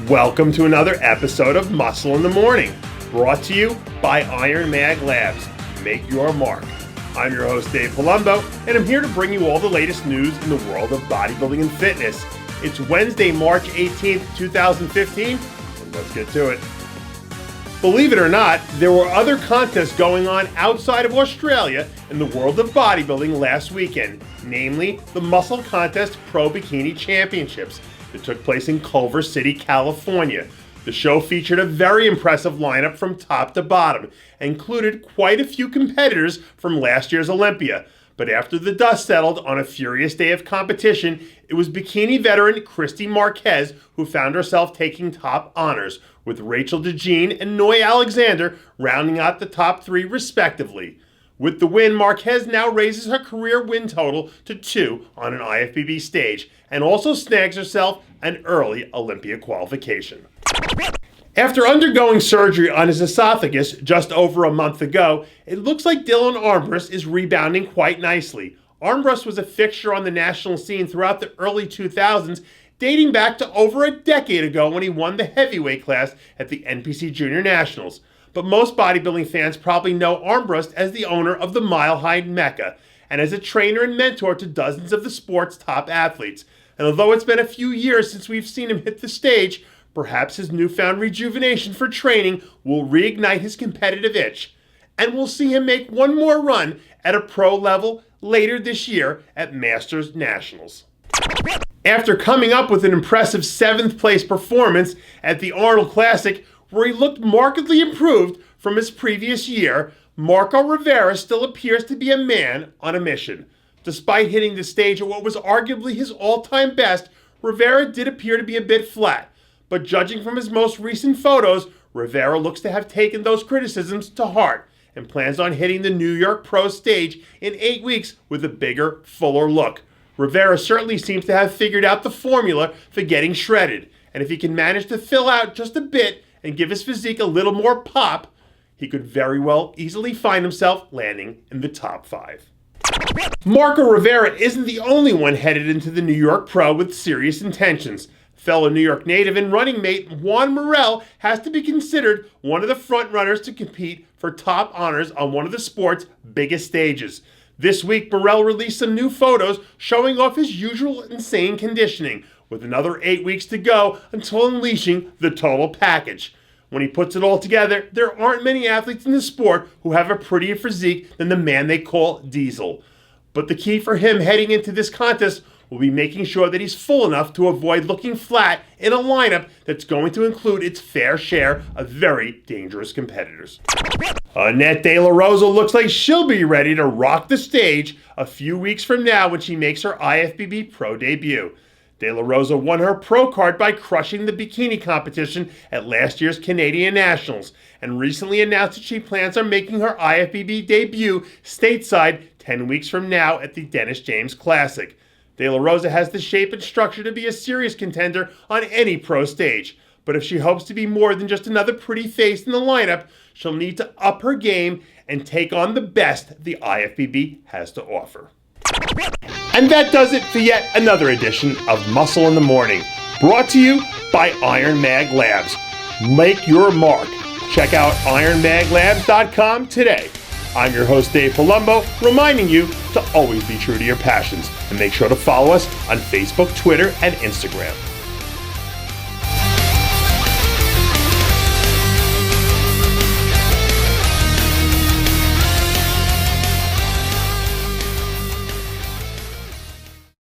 Welcome to another episode of Muscle in the Morning, brought to you by Iron Mag Labs. Make your mark. I'm your host, Dave Palumbo, and I'm here to bring you all the latest news in the world of bodybuilding and fitness. It's Wednesday, March 18th, 2015, and let's get to it. Believe it or not, there were other contests going on outside of Australia in the world of bodybuilding last weekend, namely the Muscle Contest Pro Bikini Championships that took place in Culver City, California. The show featured a very impressive lineup from top to bottom and included quite a few competitors from last year's Olympia. But after the dust settled on a furious day of competition, it was bikini veteran Christy Marquez who found herself taking top honors, with Rachel DeJean and Noy Alexander rounding out the top three respectively. With the win, Marquez now raises her career win total to 2 on an IFBB stage and also snags herself an early Olympia qualification. After undergoing surgery on his esophagus just over a month ago, it looks like Dylan Armbrust is rebounding quite nicely. Armbrust was a fixture on the national scene throughout the early 2000s, dating back to over a decade ago when he won the heavyweight class at the NPC Junior Nationals. But most bodybuilding fans probably know Armbrust as the owner of the Mile High Mecca and as a trainer and mentor to dozens of the sport's top athletes. And although it's been a few years since we've seen him hit the stage, perhaps his newfound rejuvenation for training will reignite his competitive itch. And we'll see him make one more run at a pro level later this year at Masters Nationals. After coming up with an impressive 7th place performance at the Arnold Classic, where he looked markedly improved from his previous year, Marco Rivera still appears to be a man on a mission. Despite hitting the stage at what was arguably his all-time best, Rivera did appear to be a bit flat. But judging from his most recent photos, Rivera looks to have taken those criticisms to heart and plans on hitting the New York Pro stage in 8 weeks with a bigger, fuller look. Rivera certainly seems to have figured out the formula for getting shredded, and if he can manage to fill out just a bit and give his physique a little more pop, he could very well easily find himself landing in the top 5. Marco Rivera isn't the only one headed into the New York Pro with serious intentions. Fellow New York native and running mate Juan Morel has to be considered one of the front runners to compete for top honors on one of the sport's biggest stages. This week, Morel released some new photos showing off his usual insane conditioning, with another 8 weeks to go until unleashing the total package. When he puts it all together, there aren't many athletes in the sport who have a prettier physique than the man they call Diesel. But the key for him heading into this contest will be making sure that he's full enough to avoid looking flat in a lineup that's going to include its fair share of very dangerous competitors. Annette de la Rosa looks like she'll be ready to rock the stage a few weeks from now when she makes her IFBB Pro debut. De La Rosa won her pro card by crushing the bikini competition at last year's Canadian Nationals and recently announced that she plans on making her IFBB debut stateside 10 weeks from now at the Dennis James Classic. De La Rosa has the shape and structure to be a serious contender on any pro stage, but if she hopes to be more than just another pretty face in the lineup, she'll need to up her game and take on the best the IFBB has to offer. And that does it for yet another edition of Muscle in the Morning, brought to you by Iron Mag Labs. Make your mark. Check out ironmaglabs.com today. I'm your host, Dave Palumbo, reminding you to always be true to your passions and make sure to follow us on Facebook, Twitter, and Instagram.